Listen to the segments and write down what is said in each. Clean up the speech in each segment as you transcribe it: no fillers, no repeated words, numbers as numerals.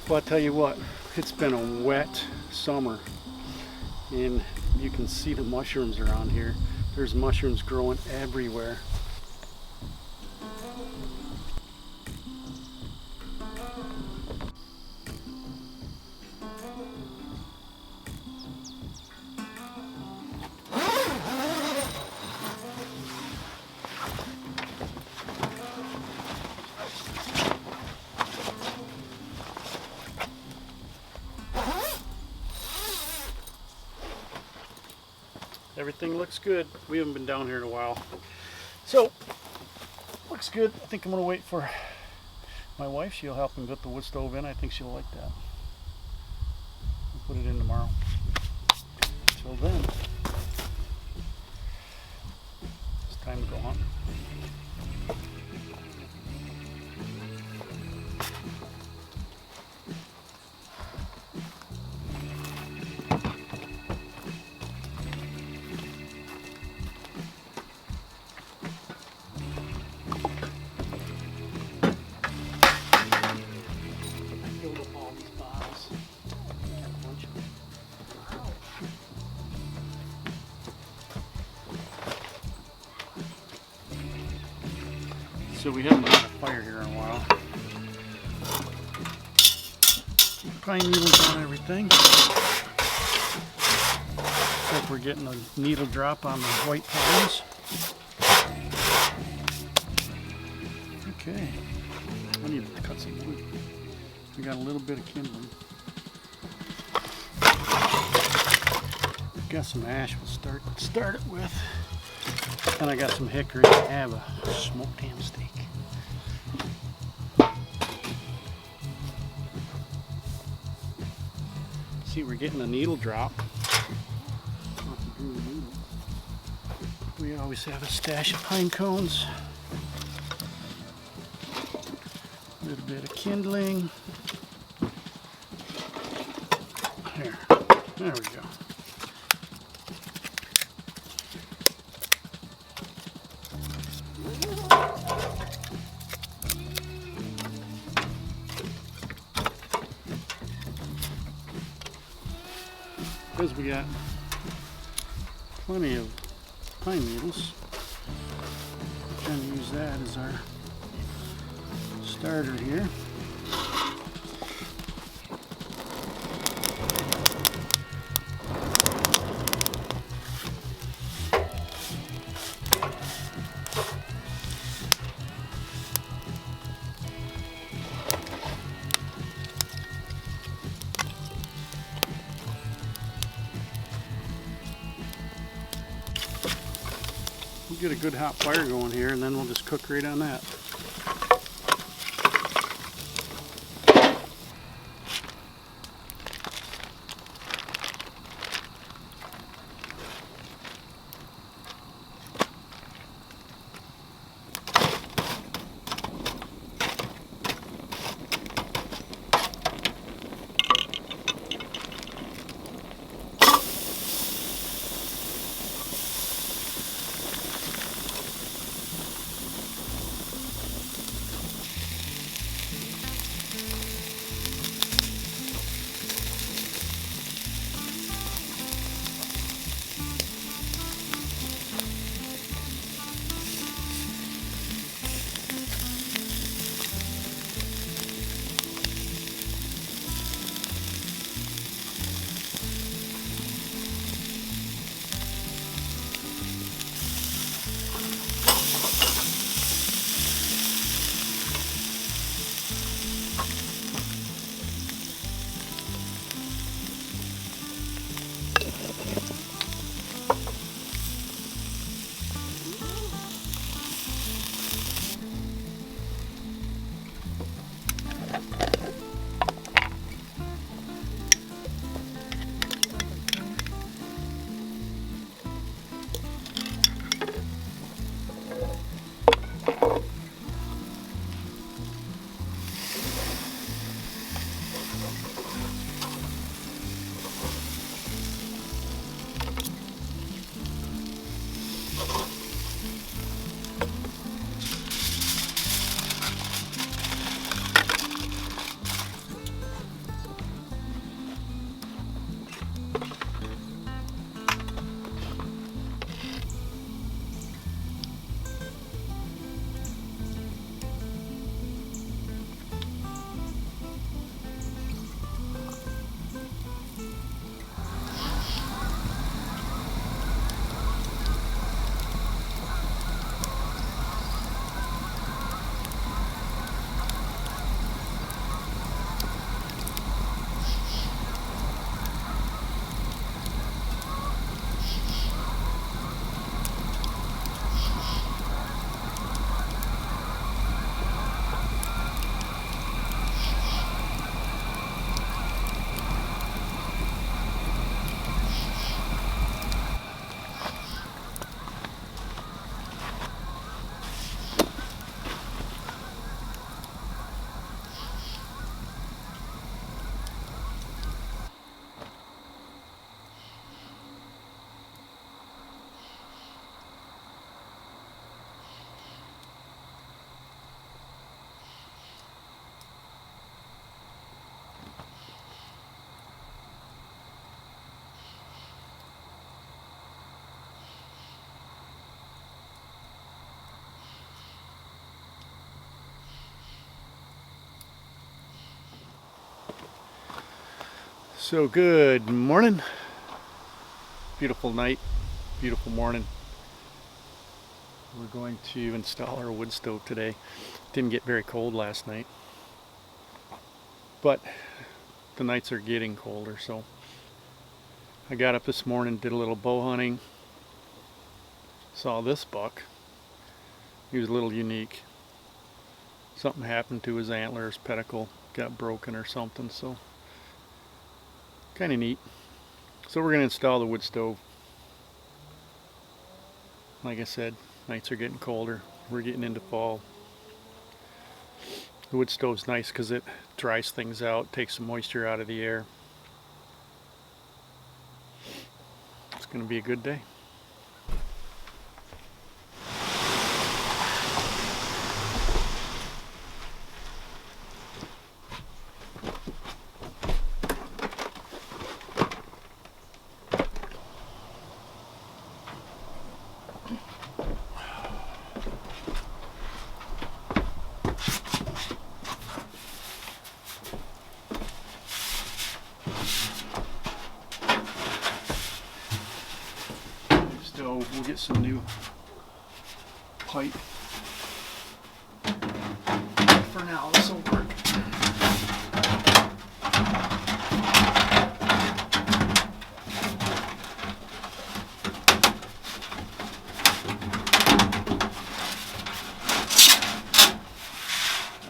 Well, I tell you what, it's been a wet summer, and you can see the mushrooms around here. There's mushrooms growing everywhere. Everything looks good. We haven't been down here in a while. So, looks good. I think I'm going to wait for my wife. She'll help me put the wood stove in. I think she'll like that. I'll put it in tomorrow. Until then, it's time to go hunting. So we haven't had a fire here in a while. Pine needles on everything. Hope we're getting a needle drop on the white pines. Okay. I need to cut some wood. We got a little bit of kindling. Got some ash we'll start it with. And I got some hickory to have a smoked ham steak. See, we're getting a needle drop. We always have a stash of pine cones. A little bit of kindling. There we go. Because we got plenty of pine needles, we're going to use that as our starter here. We'll get a good hot fire going here, and then we'll just cook right on that. So good morning, beautiful night, beautiful morning. We're going to install our wood stove today. Didn't get very cold last night, but the nights are getting colder, so I got up this morning, did a little bow hunting, saw this buck. He was a little unique. Something happened to his antlers, pedicle got broken or something, so kind of neat. So we're going to install the wood stove. Like I said, nights are getting colder. We're getting into fall. The wood stove's nice because it dries things out, takes some moisture out of the air. It's going to be a good day. Stove, we'll get some new pipe. For now, this will work.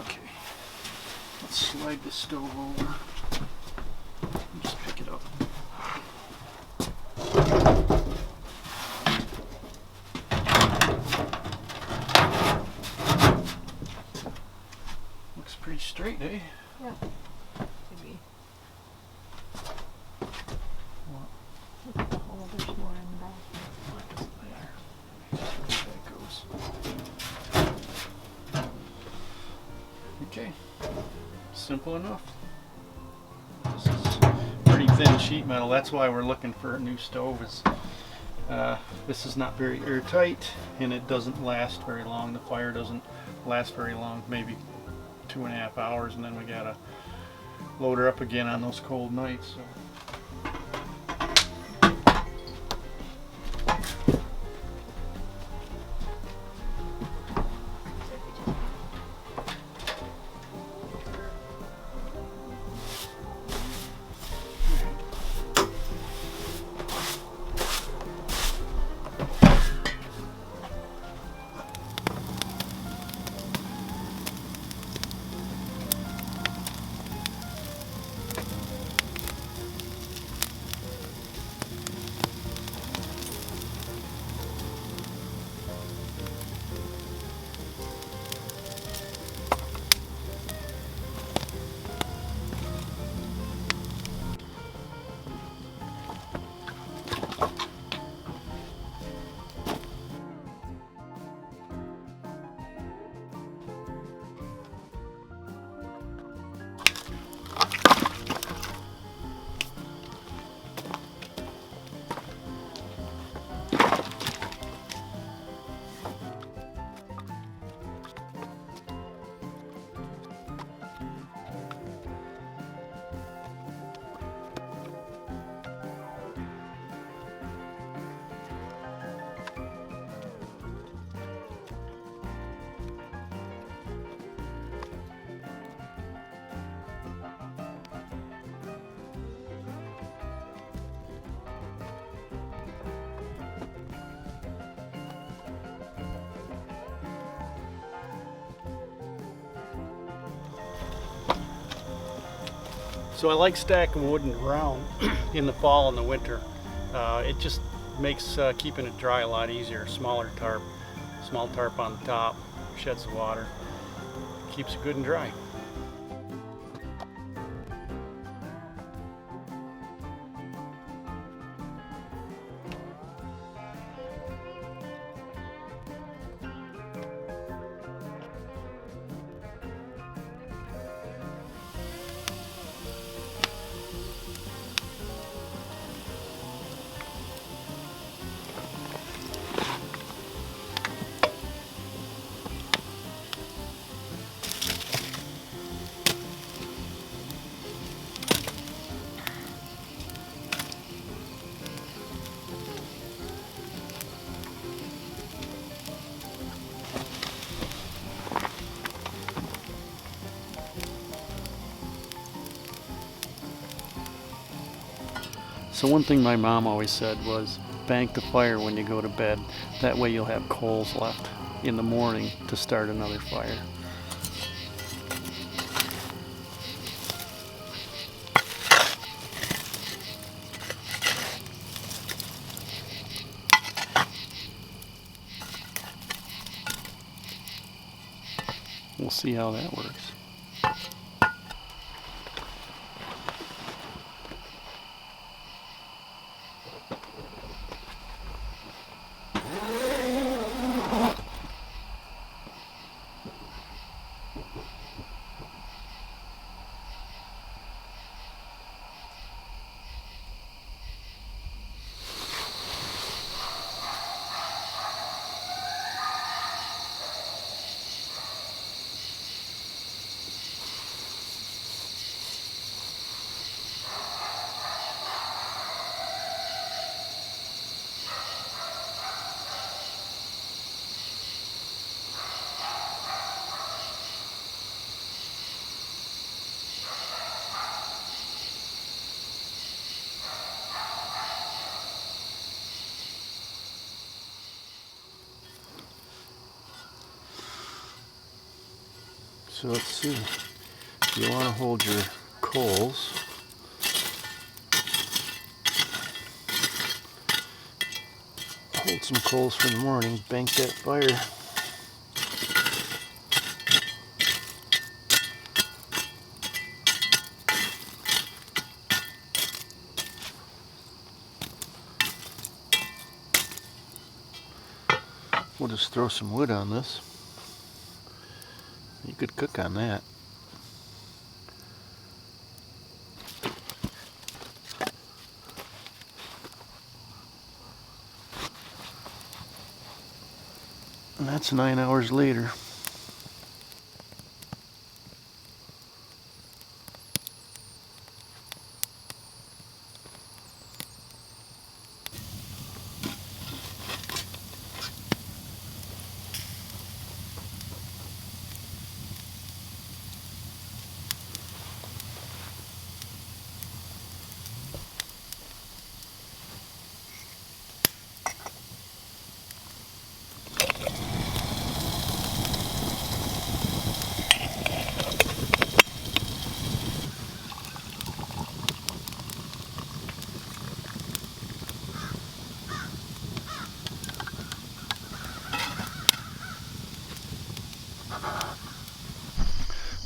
Okay, let's slide the stove over. Just pick it up. Looks pretty straight, eh? Yeah. Maybe. What? Look at the hole, there's more in the back. Just where that goes. Okay, simple enough. This is pretty thin sheet metal. That's why we're looking for a new stove. This is not very airtight, and it doesn't last very long. The fire doesn't last very long, maybe 2.5 hours, and then we gotta load her up again on those cold nights. So. So I like stacking wood in the ground in the fall and the winter. It just makes keeping it dry a lot easier. Small tarp on the top, sheds the water, keeps it good and dry. So one thing my mom always said was bank the fire when you go to bed. That way you'll have coals left in the morning to start another fire. We'll see how that works. So let's see, you want to hold your coals hold some coals for the morning, bank that fire. We'll just throw some wood on this. You could cook on that. And that's 9 hours later.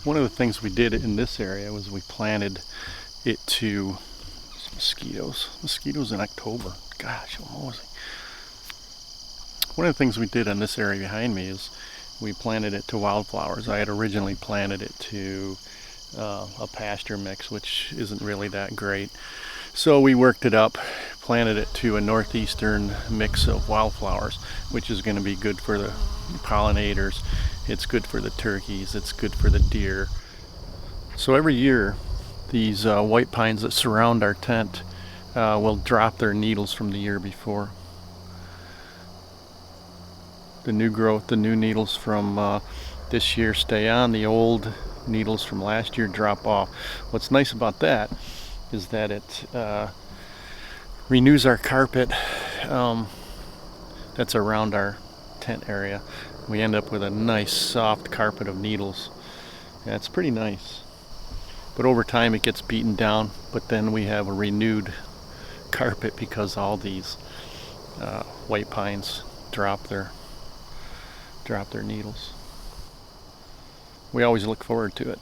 One of the things we did in this area was we planted it to mosquitoes in October. Gosh, almost. One of the things we did on this area behind me is we planted it to wildflowers. I had originally planted it to a pasture mix, which isn't really that great. So we worked it up, planted it to a northeastern mix of wildflowers, which is going to be good for the pollinators. It's good for the turkeys. It's good for the deer. So every year, these white pines that surround our tent will drop their needles from the year before. The new growth, the new needles from this year stay on. The old needles from last year drop off. What's nice about that is that it renews our carpet that's around our tent area. We end up with a nice soft carpet of needles. Yeah, it's pretty nice. But over time it gets beaten down, but then we have a renewed carpet because all these white pines drop their needles. We always look forward to it.